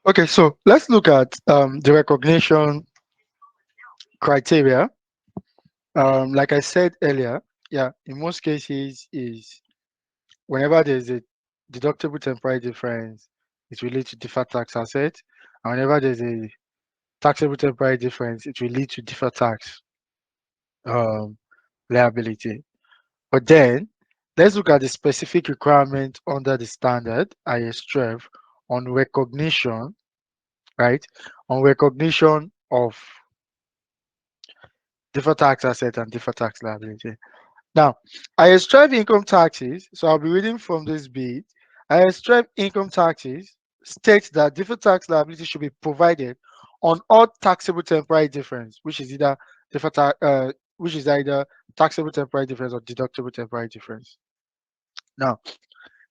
Okay, so let's look at the recognition criteria. Like I said earlier, yeah, in most cases is whenever there's a deductible temporary difference, it will lead to deferred tax asset, and whenever there's a taxable temporary difference, it will lead to deferred tax um, liability. But then let's look at the specific requirement under the standard IAS 12 on recognition, right? On recognition of deferred tax asset and deferred tax liability. Now, IAS 12 income taxes, so I'll be reading from this bit. IAS 12 income taxes states that deferred tax liability should be provided on all taxable temporary difference, which is either taxable temporary difference or deductible temporary difference. Now,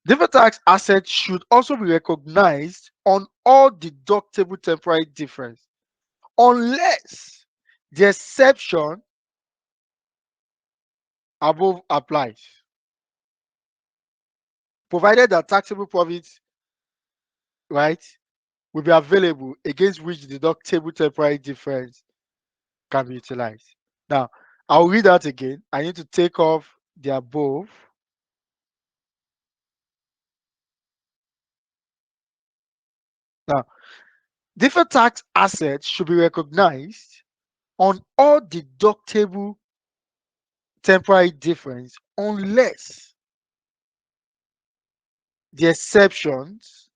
deferred tax assets should also be recognized on all deductible temporary difference, unless the exception above applies, provided that taxable profits, right, will be available against which the deductible temporary difference can be utilized. Now, I'll read that again. I need to take off the above. Now, deferred tax assets should be recognized on all deductible temporary difference unless the exceptions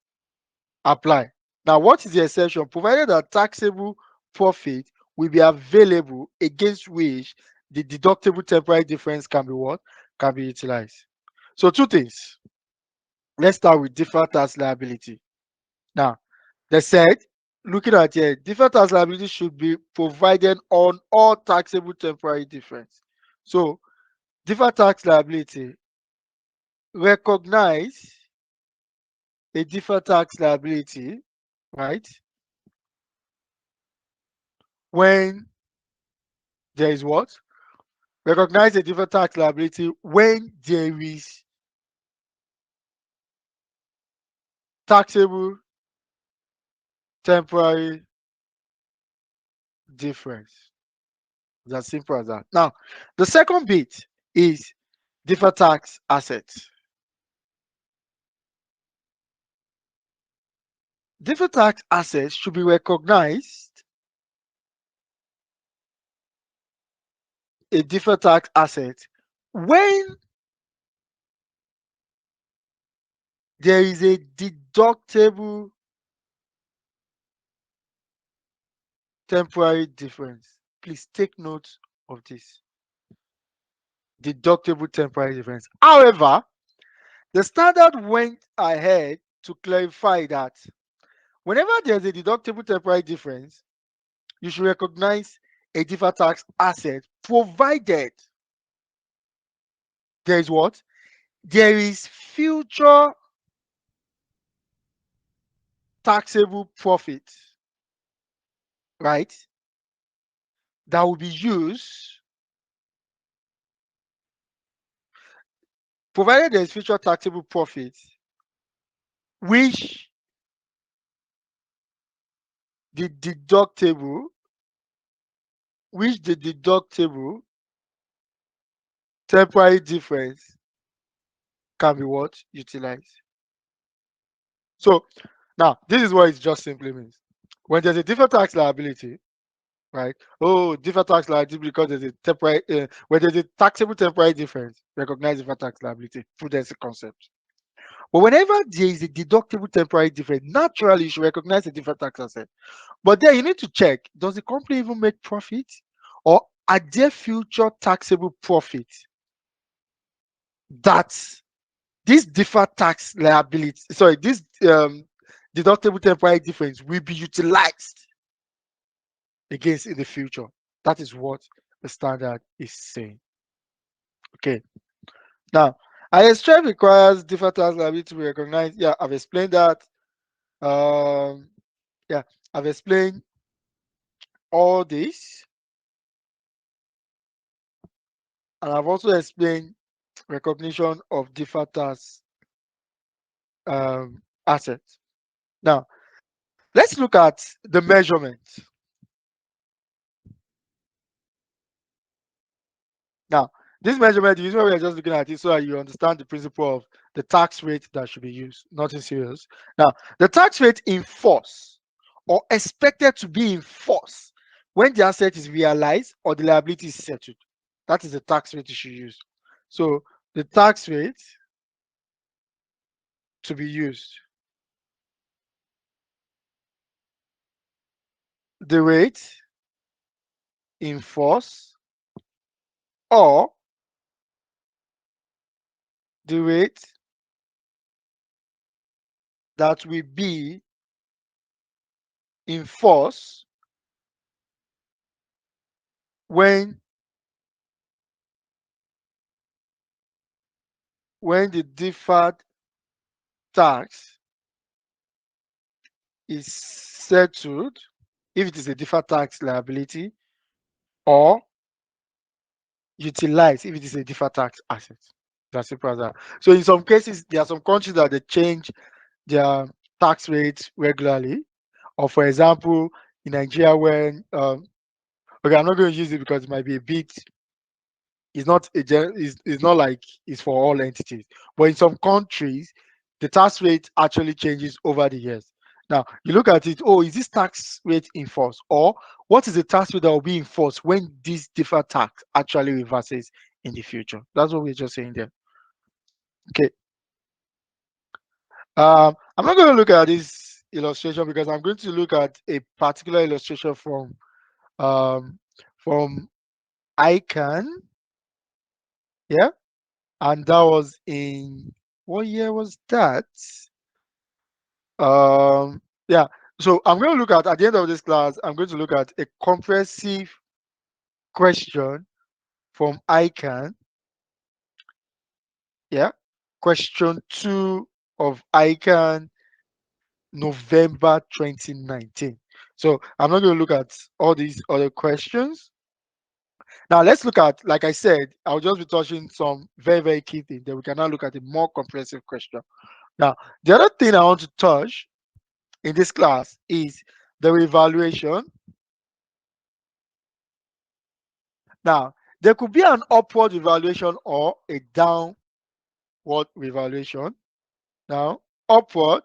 apply. Now, what is the exception? Provided that taxable profit will be available against which the deductible temporary difference can be what? Can be utilized. So two things. Let's start with deferred tax liability. Now, they said, looking at here, deferred tax liability should be provided on all taxable temporary difference. So, deferred tax liability recognize a deferred tax liability, right? When there is what? Recognize a deferred tax liability when there is taxable temporary difference. It's as simple as that. Now, the second bit is deferred tax assets. Deferred tax assets should be recognized a deferred tax asset when there is a deductible temporary difference. Please take note of this. Deductible temporary difference. However, the standard went ahead to clarify that whenever there's a deductible temporary difference, you should recognize a deferred tax asset provided there is what? There is future taxable profit, right? That will be used, provided there is future taxable profit, which the deductible, temporary difference can be what? Utilized. So now this is what it just simply means. When there's a deferred tax liability, right? Oh, deferred tax liability because there's a temporary when there's a taxable temporary difference, recognize deferred tax liability. Prudence concept. But whenever there is a deductible temporary difference, naturally you should recognize a deferred tax asset. But then you need to check, does the company even make profit? Or are there future taxable profit that this deferred tax liability, sorry, this deductible temporary difference will be utilized against in the future? That is what the standard is saying. Okay. Now, IS12 requires deferred tax liability to be recognized. Yeah, I've explained that. Yeah, I've explained all this, and I've also explained recognition of deferred tax assets. Now, Let's look at the measurement. Now, this measurement, the reason why we are just looking at it so that you understand the principle of the tax rate that should be used, nothing serious. Now, the tax rate in force or expected to be in force when the asset is realized or the liability is settled. That is the tax rate you should use. So, the tax rate to be used, the rate in force or the rate that will be in force when the deferred tax is settled, if it is a deferred tax liability, or utilized if it is a deferred tax asset. That's simple as that. So in some cases, there are some countries that they change their tax rates regularly. Or for example, in Nigeria, when okay, I'm not going to use it because it might be a bit. It's not it's not like it's for all entities. But in some countries, the tax rate actually changes over the years. Now you look at it. Oh, is this tax rate in force, or what is the tax rate that will be in force when this deferred tax actually reverses in the future? That's what we're just saying there. Okay. I'm not going to look at this illustration because I'm going to look at a particular illustration um, from ICAN. Yeah, and that was in what year was that? Yeah. So I'm going to look at the end of this class. I'm going to look at a comprehensive question from ICAN. Yeah, question 2 of ICAN November 2019. So I'm not going to look at all these other questions. Now let's look at, like I said, I'll just be touching some very, very key things. Then we can now look at a more comprehensive question. Now, the other thing I want to touch in this class is the revaluation. Now, there could be an upward revaluation or a downward revaluation. Now, upward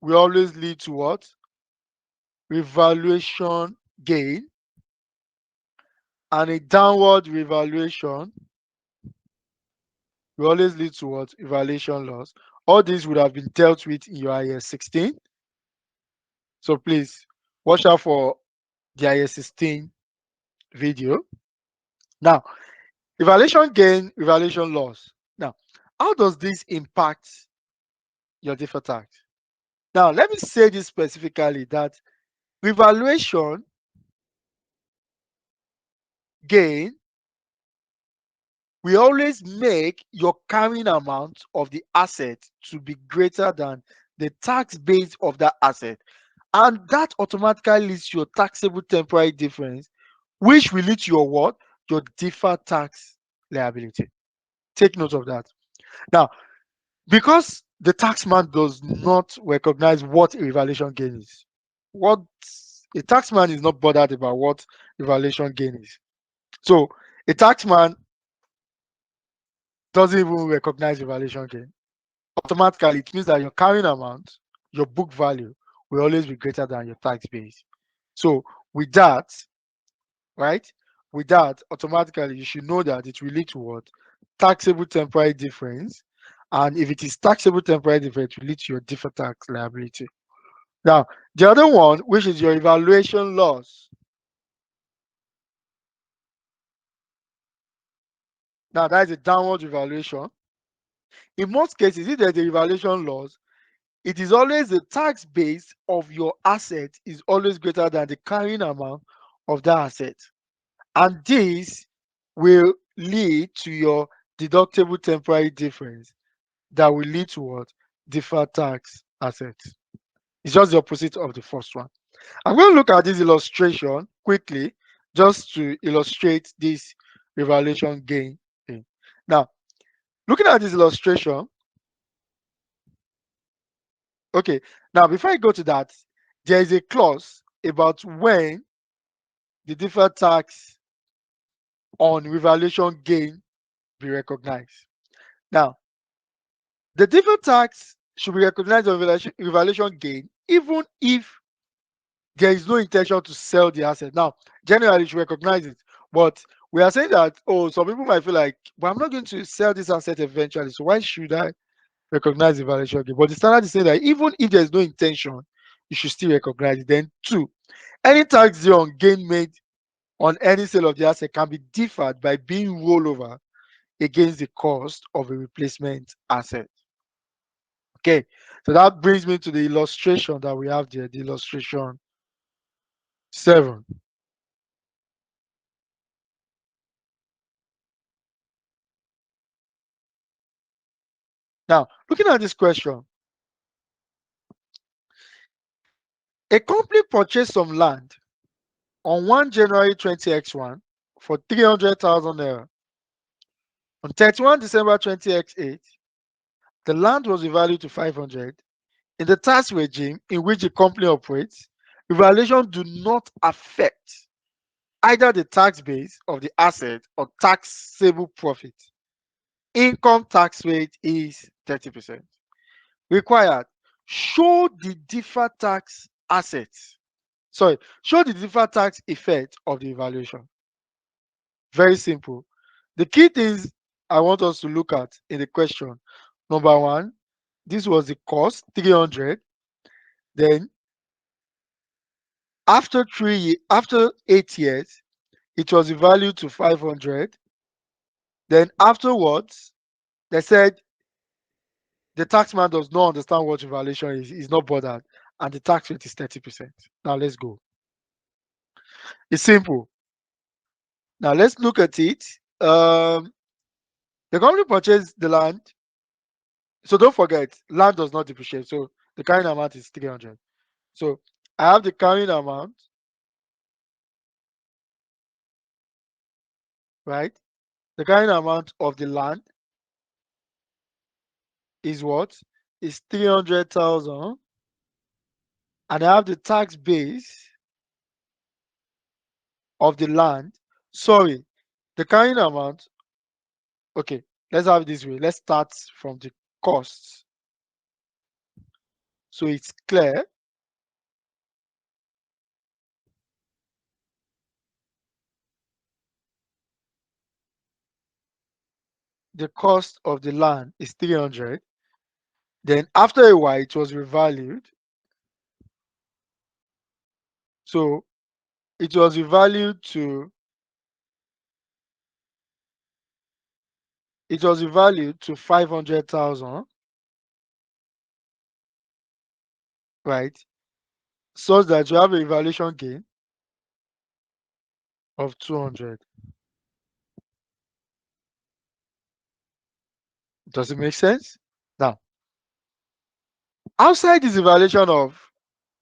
will always lead to what? Revaluation gain, and a downward revaluation will always lead to what? Revaluation loss. All these would have been dealt with in your IAS 16. So please watch out for the IAS 16 video. Now, revaluation gain, revaluation loss. Now, how does this impact your deferred tax? Now, let me say this specifically that revaluation gain will always make your carrying amount of the asset to be greater than the tax base of that asset. And that automatically leads to your taxable temporary difference, which will lead to your what? Your deferred tax liability. Take note of that. Now, because the taxman does not recognize what a revaluation gain is, what a taxman is not bothered about what revaluation gain is. So a taxman doesn't even recognize revaluation gain. Automatically, it means that your carrying amount, your book value, will always be greater than your tax base. So with that, right? With that, automatically you should know that it will lead to what? Taxable temporary difference. And if it is taxable temporary difference, it will lead to your deferred tax liability. Now, the other one, which is your evaluation loss. Now, that is a downward revaluation. In most cases, if there's a revaluation loss, it is always the tax base of your asset is always greater than the carrying amount of that asset. And this will lead to your deductible temporary difference that will lead to what? Deferred tax assets. It's just the opposite of the first one. I'm going to look at this illustration quickly just to illustrate this revaluation gain thing. Now, looking at this illustration, okay, now before I go to that, there is a clause about when the deferred tax on revaluation gain be recognized. Now, the deferred tax should be recognized on revaluation gain even if there is no intention to sell the asset. Now, generally, you should recognize it, but we are saying that, oh, some people might feel like, but I'm not going to sell this asset eventually, so why should I recognize the valuation gain? But the standard is saying that even if there's no intention, you should still recognize it. Then, two, any tax due on gain made on any sale of the asset can be deferred by being rolled over against the cost of a replacement asset. Okay, so that brings me to the illustration that we have there, the illustration 7. Now, looking at this question, a company purchased some land on 1 January 20X1 for 300,000 naira. On 31 December 20X8, the land was revalued to 500. In the tax regime in which the company operates, revaluation do not affect either the tax base of the asset or taxable profit. Income tax rate is 30%. Required, show the deferred tax assets. Sorry, show the deferred tax effect of the evaluation. Very simple. The key things I want us to look at in the question. Number one, this was the cost, 300. Then after 8 years, it was evaluated to 500. Then afterwards, they said the taxman does not understand what evaluation is, he's not bothered, and the tax rate is 30%. Now let's go. It's simple. Now let's look at it. The company purchased the land. So don't forget, land does not depreciate. So the carrying amount is 300. So I have the carrying amount, right? The carrying amount of the land is what? Is 300,000. And I have the tax base of the land. Sorry, the carrying amount. Okay, let's have it this way. Let's start from the costs. So it's clear. The cost of the land is 300. Then after a while, it was revalued. So it was revalued to 500,000, right? So that you have a valuation gain of 200. Does it make sense? Now, outside this evaluation of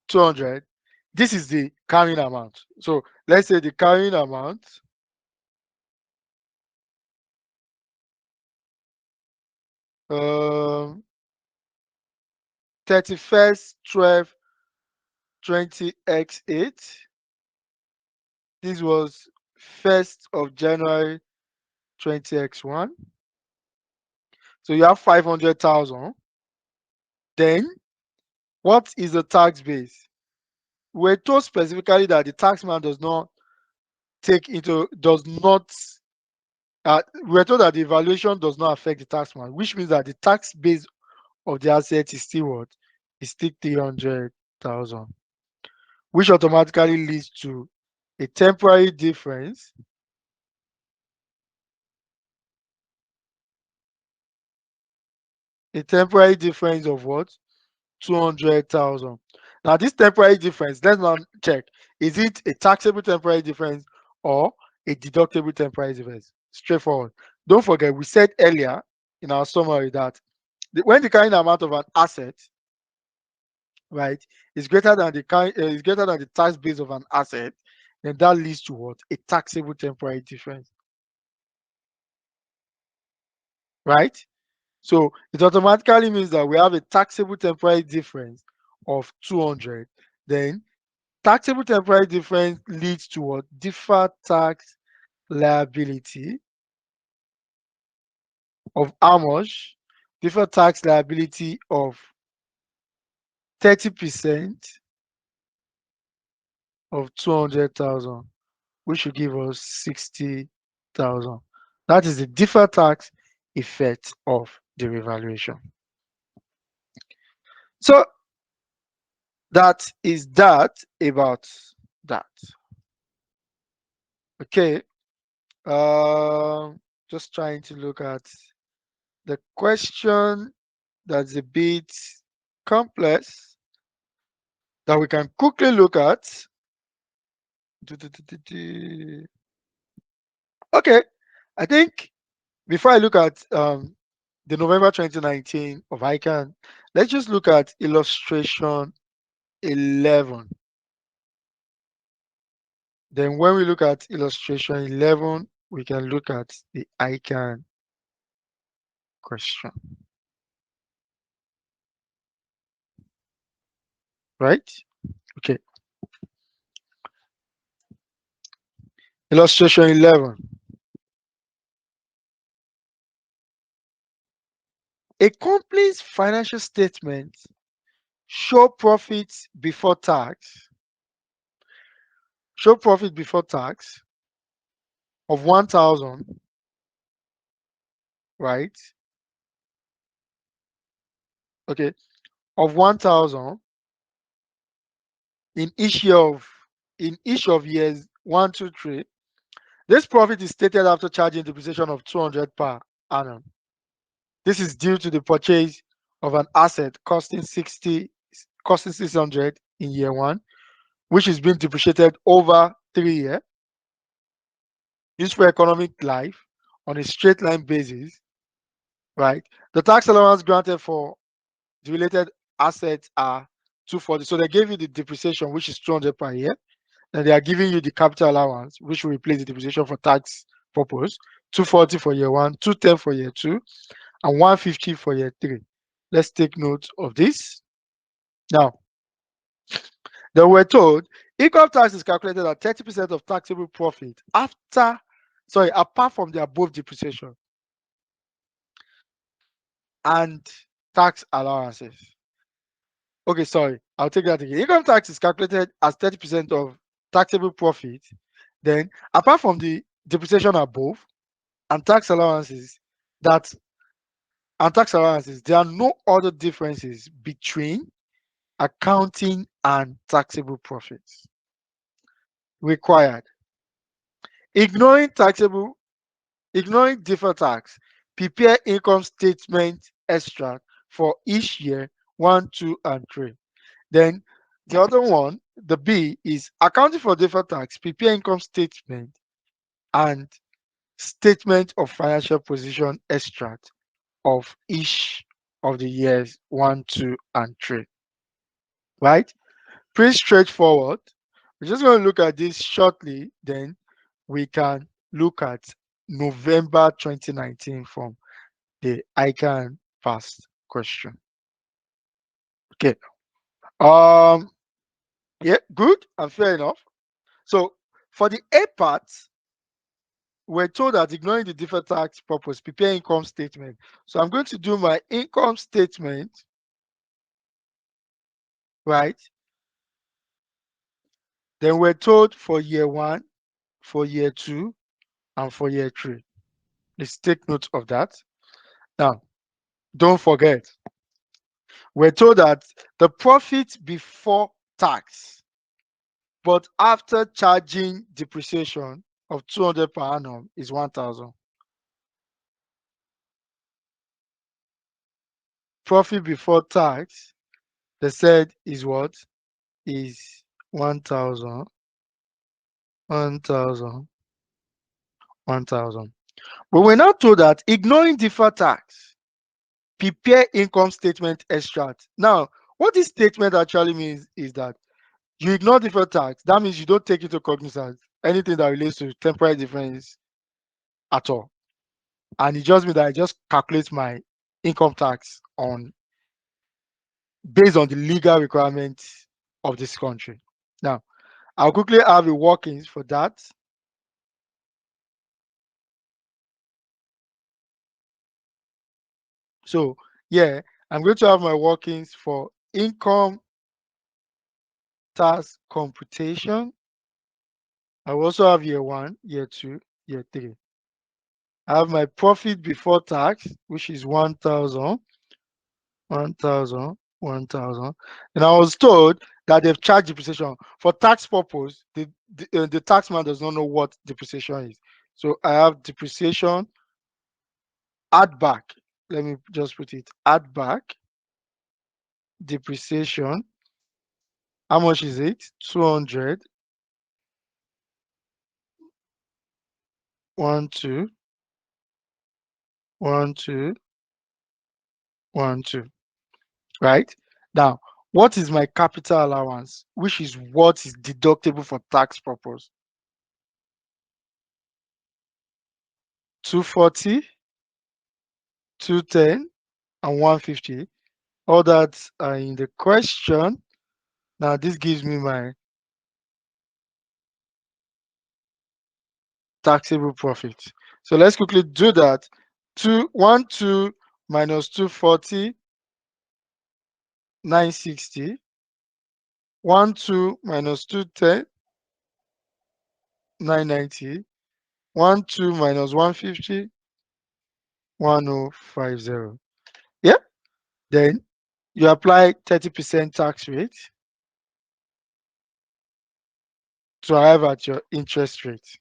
200, this is the carrying amount. So let's say the carrying amount um 31st 12 20x8. This was 1st of January 20x1. So you have 500,000. Then what is the tax base? We're told specifically that the taxman does not we're told that the evaluation does not affect the taxman, which means that the tax base of the asset is still what? Is still 300,000, which automatically leads to a temporary difference of what? 200,000. Now, this temporary difference, let's now check. Is it a taxable temporary difference or a deductible temporary difference? Straightforward. Don't forget, we said earlier in our summary that when the carrying amount of an asset, right, is greater than the tax base of an asset, then that leads to what? A taxable temporary difference, right? So it automatically means that we have a taxable temporary difference of 200. Then taxable temporary difference leads to what? Deferred tax liability of how much? Deferred tax liability of 30% of 200,000, which should give us 60,000. That is the deferred tax effect of the revaluation. So that is that about that. Okay. Just trying to look at the question that's a bit complex that we can quickly look at. Okay, I think before I look at the November 2019 of ICAN, let's just look at illustration 11. Then when we look at illustration 11, we can look at the ICAN question. Right? Okay. Illustration 11. A company's financial statement show profits before tax of 1,000, right? Okay, of 1,000 in each of years 1, 2, 3. This profit is stated after charging depreciation of 200 per annum. This is due to the purchase of an asset costing 600 in year 1, which is being depreciated over 3 years, used for economic life on a straight line basis, right? The tax allowance granted for the related assets are 240. So they gave you the depreciation, which is 200 per year. And they are giving you the capital allowance, which will replace the depreciation for tax purpose. 240 for year 1, 210 for year 2, and 150 for year 3. Let's take note of this. Now, they were told income tax is calculated at 30% of taxable profit apart from the above depreciation and tax allowances. Okay, sorry, I'll take that again. Income tax is calculated as 30% of taxable profit. Then, apart from the depreciation above and tax allowances, there are no other differences between accounting and taxable profits required. Ignoring deferred tax, prepare income statement extract for each year 1, 2, and 3. Then the other one, the B, is accounting for deferred tax, prepare income statement and statement of financial position extract of each of the years 1, 2, and 3. Right? Pretty straightforward. We're just going to look at this shortly, then we can look at November 2019 from the ICAN past question. Okay. Yeah, good and fair enough. So for the A part, we're told that ignoring the deferred tax purpose, prepare income statement. So I'm going to do my income statement, right? Then we're told for year 1, for year 2, and for year 3. Let's take note of that. Now, don't forget, we're told that the profit before tax, but after charging depreciation of 200 per annum is 1,000. Profit before tax, they said is what? Is 1,000, 1,000, 1,000. But we're now told that ignoring deferred tax, prepare income statement extract. Now, what this statement actually means is that you ignore deferred tax. That means you don't take into cognizance anything that relates to temporary difference at all. And it just means that I just calculate my income tax based on the legal requirements of this country. Now, I'll quickly have a workings for that. So, yeah, I'm going to have my workings for income tax computation. I will also have year 1, year 2, year 3. I have my profit before tax, which is 1,000, 1,000, 1,000. And I was told that they've charged depreciation. For tax purpose, the taxman does not know what depreciation is. So I have depreciation, add back. Let me just put it, add back, depreciation. How much is it? 200, 1, 2, 1, 2, 1, 2. Right? Now, what is my capital allowance, which is what is deductible for tax purpose? 240, 210, and 150. All that are in the question. Now, this gives me my taxable profit. So let's quickly do that. 212 minus 240, 960. 12 minus 210, 990. 12 minus 150, 1050. Yeah. Then you apply 30% tax rate to arrive at your interest rate.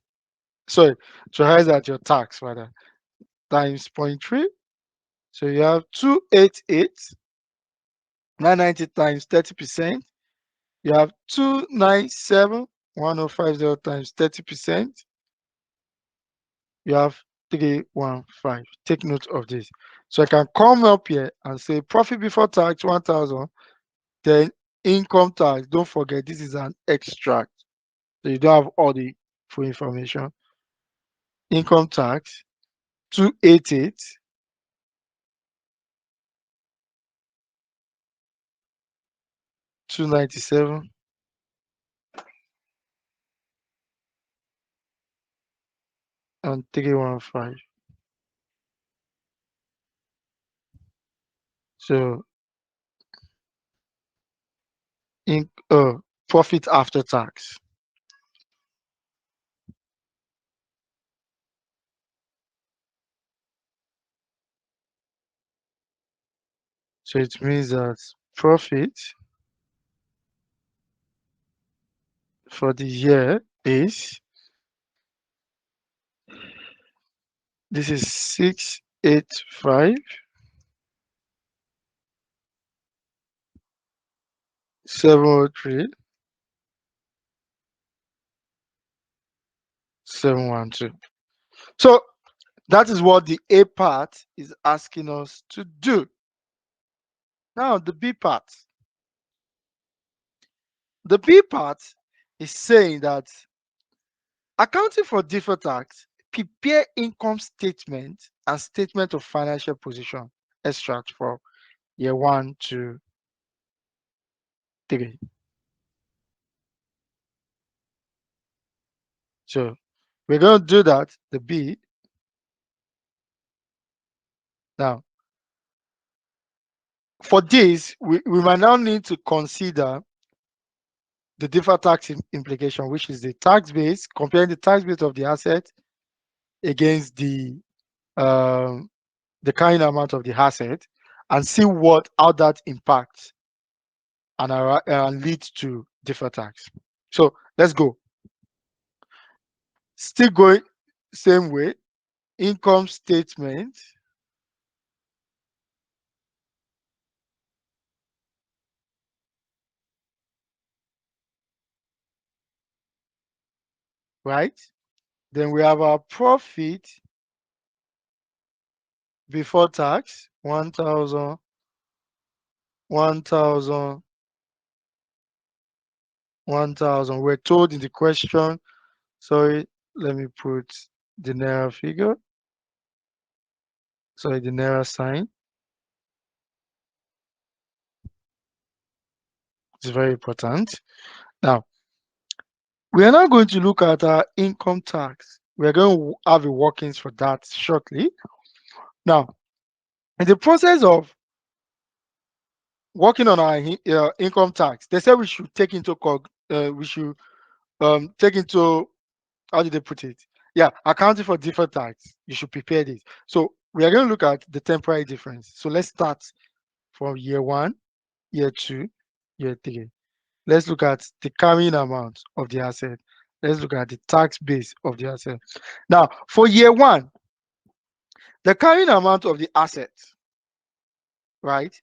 Sorry, to arrive at your tax rather, times 0.3. So you have 288, 990 times 30%. You have 297, 1050 times 30%. You have 315. Take note of this. So I can come up here and say profit before tax 1,000. Then income tax. Don't forget this is an extract. So you don't have all the full information. Income tax 288, 297, and 315. So in profit after tax. So it means that profit for the year is, this is 685, 703, 712. So that is what the A part is asking us to do. Now the B part. The B part is saying that accounting for deferred tax, prepare income statement and statement of financial position extract for year 1 to 3. So we're going to do that, the B. Now, for this, we might now need to consider the deferred tax implication, which is the tax base, comparing the tax base of the asset against the carrying amount of the asset, and see how that impacts and leads to deferred tax. So let's go. Still going same way. Income statement. Right? Then we have our profit before tax, 1,000, 1,000, 1,000. We're told in the question, sorry, let me put the Naira figure. Sorry, the Naira sign. It's very important. Now, we are now going to look at our income tax. We are going to have a workings for that shortly. Now, in the process of working on our income tax, they said we should take into take into, how did they put it? Yeah, accounting for deferred tax. You should prepare this. So we are going to look at the temporary difference. So let's start from year 1, year 2, year 3. Let's look at the carrying amount of the asset. Let's look at the tax base of the asset. Now, for year 1, the carrying amount of the asset, right,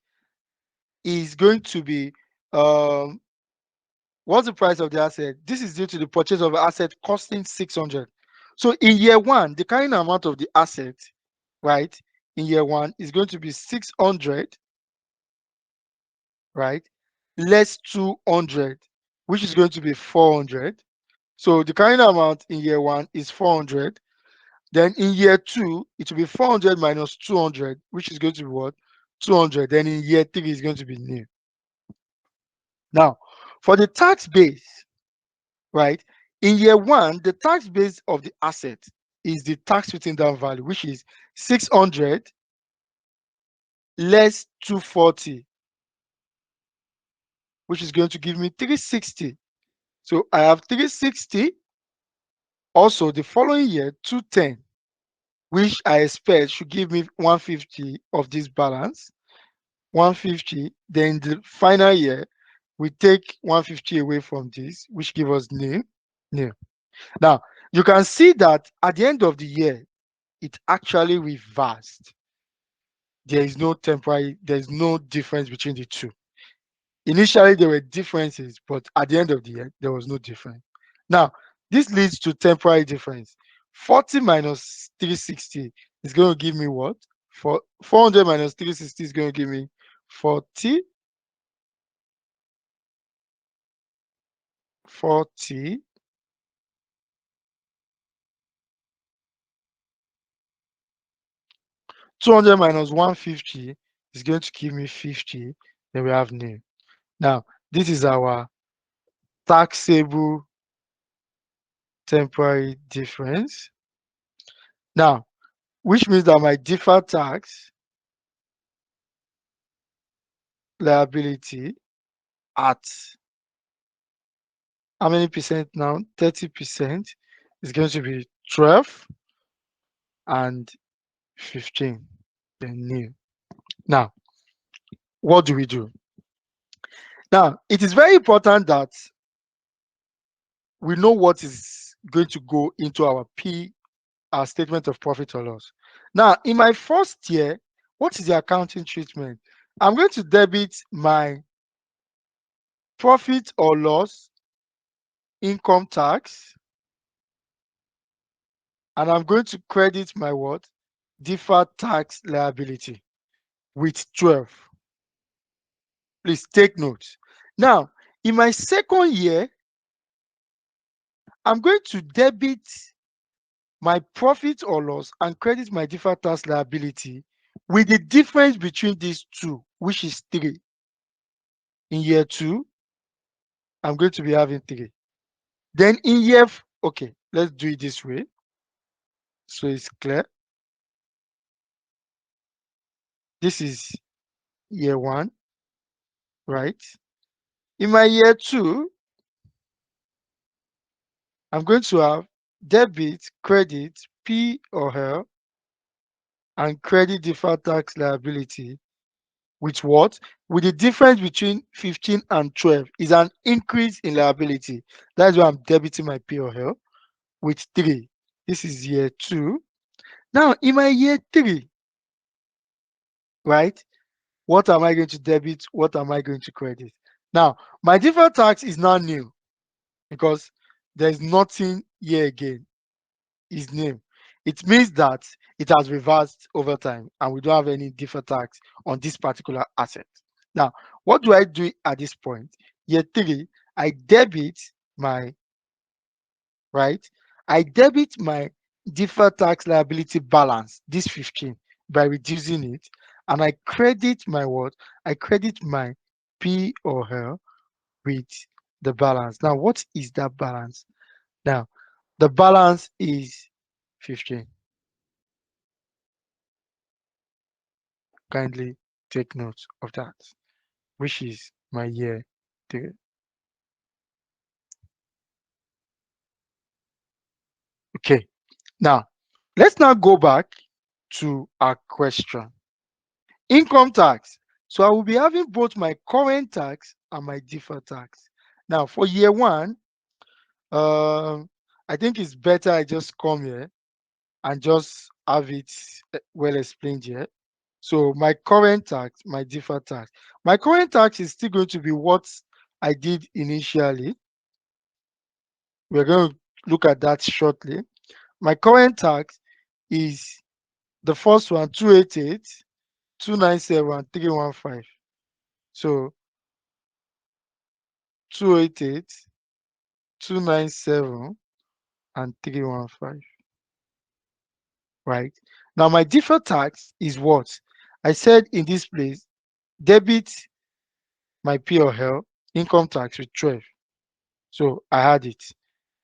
is going to be, what's the price of the asset? This is due to the purchase of an asset costing 600. So in year 1, the carrying amount of the asset, right, in year 1 is going to be 600, right, less 200, which is going to be 400. So the carrying amount in year 1 is 400. Then in year 2, it will be 400 minus 200, which is going to be what? 200. Then in year 3 is going to be new. Now, for the tax base, right? In year 1, the tax base of the asset is the tax written down value, which is 600 less 240, which is going to give me 360. So I have 360. Also, the following year, 210, which I expect should give me 150 of this balance. 150. Then the final year, we take 150 away from this, which give us new. Now, you can see that at the end of the year, it actually reversed. There is no difference between the two. Initially, there were differences, but at the end of the year, there was no difference. Now, this leads to temporary difference. 40 minus 360 is going to give me what? 400 minus 360 is going to give me 40. 40. 200 minus 150 is going to give me 50. Then we have new. Now, this is our taxable temporary difference. Now, which means that my deferred tax liability at how many percent now? 30% is going to be 12 and 15. Then new. Now, what do we do? Now, it is very important that we know what is going to go into our statement of profit or loss. Now, in my first year, what is the accounting treatment? I'm going to debit my profit or loss income tax, and I'm going to credit my what? Deferred tax liability with 12. Please take note. Now, in my second year, I'm going to debit my profit or loss and credit my deferred tax liability with the difference between these two, which is 3. In year 2, I'm going to be having 3. Then in year, okay, let's do it this way so it's clear. This is year 1, right? In my year 2, I'm going to have debit, credit, P or L, and credit deferred tax liability with what? With the difference between 15 and 12 is an increase in liability. That's why I'm debiting my P or L with 3. This is year 2. Now, in my year 3, right? What am I going to debit? What am I going to credit? Now, my deferred tax is not new because there's nothing here again. Is new. It means that it has reversed over time and we don't have any deferred tax on this particular asset. Now, what do I do at this point? Year 3, I debit my, right? I debit my deferred tax liability balance, this 15, by reducing it, and I credit my what? I credit my P or L with the balance. Now, what is that balance? Now, the balance is 15. Kindly take note of that, which is my year 3. Okay, now let's now go back to our question. Income tax. So I will be having both my current tax and my deferred tax. Now for year 1, I think it's better I just come here and just have it well explained here. So my current tax, my deferred tax. My current tax is still going to be what I did initially. We're going to look at that shortly. My current tax is the first one, 288, 297, and 315. So 288, 297, and 315. Right? Now my deferred tax is what? I said in this place, debit my P or L income tax with 12. So I had it.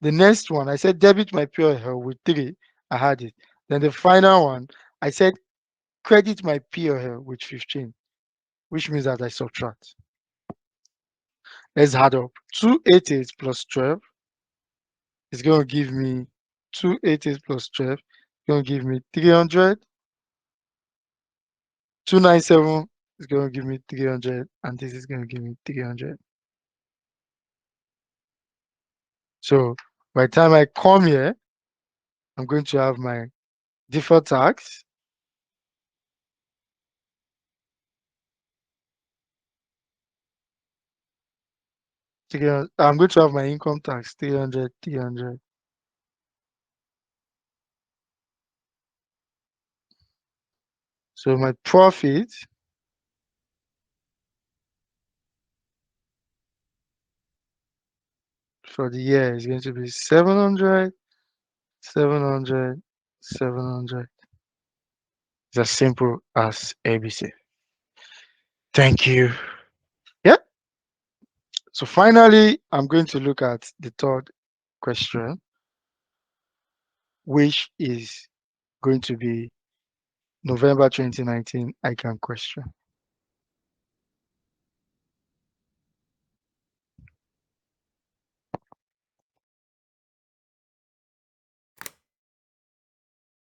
The next one, I said debit my P or L with 3. I had it. Then the final one, I said credit my P or L with 15, which means that I subtract. Let's add up. 288 plus 12 is going to give me 288 plus 12 going to give me 300. 297 is going to give me 300, and this is going to give me 300. So by the time I come here, I'm going to have my deferred tax. I'm going to have my income tax 300, 300. So my profit for the year is going to be 700, 700, 700. It's as simple as ABC. Thank you. Yep. So finally, I'm going to look at the third question, which is going to be November 2019 ICAN question.